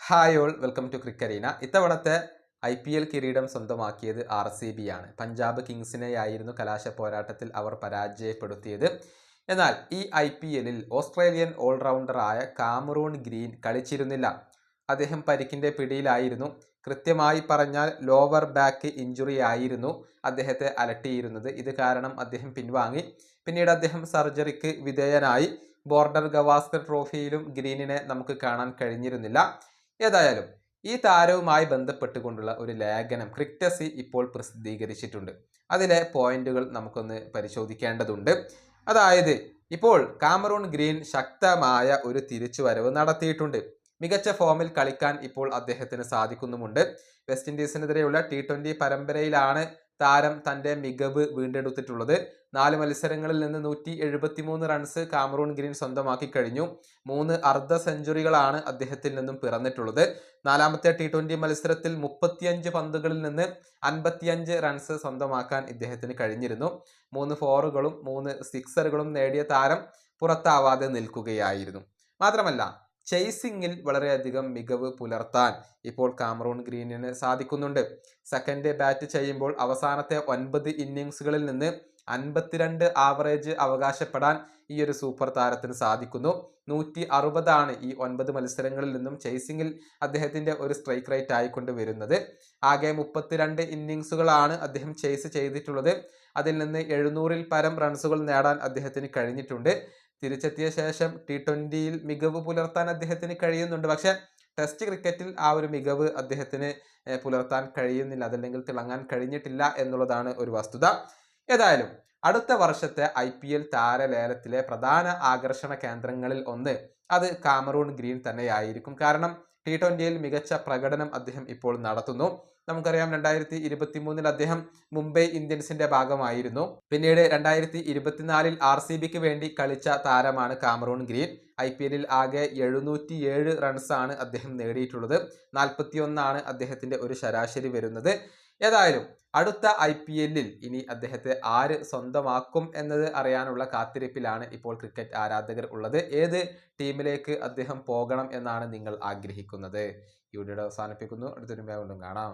Hi all, welcome to ക്രിക്കറീന. ഇത്തവണത്തെ IPL കിരീടം സ്വന്തമാക്കിയത് RCB ആണ്. പഞ്ചാബ് കിങ്സിനെയായിരുന്നു കലാശ പോരാട്ടത്തിൽ അവർ പരാജയപ്പെടുത്തിയത്. എന്നാൽ ഈ IPLൽ ഓസ്ട്രേലിയൻ ഓൾറൗണ്ടറായ കാമറൂൺ ഗ്രീൻ കളിച്ചിരുന്നില്ല. അദ്ദേഹം പരിക്കിൻ്റെ പിടിയിലായിരുന്നു. കൃത്യമായി പറഞ്ഞാൽ ലോവർ ബാക്ക് ഇഞ്ചുറി ആയിരുന്നു അദ്ദേഹത്തെ അലട്ടിയിരുന്നത്. ഇത് കാരണം അദ്ദേഹം പിൻവാങ്ങി. പിന്നീട് അദ്ദേഹം സർജറിക്ക് വിധേയനായി. ബോർഡർ ഗവാസ്കർ ട്രോഫിയിലും ഗ്രീനിനെ നമുക്ക് കാണാൻ കഴിഞ്ഞിരുന്നില്ല. ഏതായാലും ഈ താരവുമായി ബന്ധപ്പെട്ടുകൊണ്ടുള്ള ഒരു ലേഖനം ക്രിക്കസി ഇപ്പോൾ പ്രസിദ്ധീകരിച്ചിട്ടുണ്ട്. അതിലെ പോയിന്റുകൾ നമുക്കൊന്ന് പരിശോധിക്കേണ്ടതുണ്ട്. അതായത് ഇപ്പോൾ കാമറൂൺ ഗ്രീൻ ശക്തമായ ഒരു തിരിച്ചുവരവ് നടത്തിയിട്ടുണ്ട്. മികച്ച ഫോമിൽ കളിക്കാൻ ഇപ്പോൾ അദ്ദേഹത്തിന് സാധിക്കുന്നുമുണ്ട്. വെസ്റ്റ് ഇൻഡീസിനെതിരെയുള്ള T20 പരമ്പരയിലാണ് താരം തൻ്റെ മികവ് വീണ്ടെടുത്തിട്ടുള്ളത്. 4 മത്സരങ്ങളിൽ നിന്ന് 173 റൺസ് കാമറൂൺ ഗ്രീൻ സ്വന്തമാക്കി കഴിഞ്ഞു. 3 അർദ്ധ സെഞ്ചുറികളാണ് അദ്ദേഹത്തിൽ നിന്നും പിറന്നിട്ടുള്ളത്. 4ാമത്തെ T20 മത്സരത്തിൽ 35 പന്തുകളിൽ നിന്ന് 55 റൺസ് സ്വന്തമാക്കാൻ ഇദ്ദേഹത്തിന് കഴിഞ്ഞിരുന്നു. 3 ഫോറുകളും 3 സിക്സറുകളും നേടിയ താരം പുറത്താവാതെ നിൽക്കുകയായിരുന്നു. മാത്രമല്ല ചേസിങ്ങിൽ വളരെയധികം മികവ് പുലർത്താൻ ഇപ്പോൾ കാമറൂൺ ഗ്രീനിന് സാധിക്കുന്നുണ്ട്. സെക്കൻഡ് ബാറ്റ് ചെയ്യുമ്പോൾ അവസാനത്തെ 9 ഇന്നിങ്സുകളിൽ നിന്ന് 52 ആവറേജ് അവകാശപ്പെടാൻ ഈ ഒരു സൂപ്പർ താരത്തിന് സാധിക്കുന്നു. 160 ഈ 9 മത്സരങ്ങളിൽ നിന്നും ചേസിങ്ങിൽ അദ്ദേഹത്തിൻ്റെ ഒരു സ്ട്രൈക്ക് റേറ്റ് ആയിക്കൊണ്ട് വരുന്നത്. ആകെ 32 ഇന്നിങ്സുകളാണ് അദ്ദേഹം ചേസ് ചെയ്തിട്ടുള്ളത്. അതിൽ നിന്ന് 700-ൽ പരം റൺസുകൾ നേടാൻ അദ്ദേഹത്തിന് കഴിഞ്ഞിട്ടുണ്ട്. തിരിച്ചെത്തിയ ശേഷം T20യിൽ മികവ് പുലർത്താൻ അദ്ദേഹത്തിന് കഴിയുന്നുണ്ട്. പക്ഷെ ടെസ്റ്റ് ക്രിക്കറ്റിൽ ആ ഒരു മികവ് അദ്ദേഹത്തിന് പുലർത്താൻ കഴിയുന്നില്ല, അതല്ലെങ്കിൽ തിളങ്ങാൻ കഴിഞ്ഞിട്ടില്ല എന്നുള്ളതാണ് ഒരു വസ്തുത. ഏതായാലും അടുത്ത വർഷത്തെ IPL താരലേലത്തിലെ പ്രധാന ആകർഷണ കേന്ദ്രങ്ങളിൽ ഒന്ന് അത് കാമറൂൺ ഗ്രീൻ തന്നെയായിരിക്കും. കാരണം T20യിൽ മികച്ച പ്രകടനം അദ്ദേഹം ഇപ്പോൾ നടത്തുന്നു. നമുക്കറിയാം 2023 അദ്ദേഹം മുംബൈ ഇന്ത്യൻസിന്റെ ഭാഗമായിരുന്നു. പിന്നീട് 2024 RCBക്ക് വേണ്ടി കളിച്ച താരമാണ് കാമറൂൺ ഗ്രീൻ. IPLൽ ആകെ 707 റൺസാണ് അദ്ദേഹം നേടിയിട്ടുള്ളത്. 41 അദ്ദേഹത്തിന്റെ ഒരു ശരാശരി വരുന്നത്. ഏതായാലും അടുത്ത IPLൽ ഇനി അദ്ദേഹത്തെ ആര് സ്വന്തമാക്കും എന്നത് അറിയാനുള്ള കാത്തിരിപ്പിലാണ് ഇപ്പോൾ ക്രിക്കറ്റ് ആരാധകർ ഉള്ളത്. ഏത് ടീമിലേക്ക് അദ്ദേഹം പോകണം എന്നാണ് നിങ്ങൾ ആഗ്രഹിക്കുന്നത്? ഈ വീഡിയോ അവസാനിപ്പിക്കുന്നു. അടുത്തൊരു വീണ്ടും കാണാം.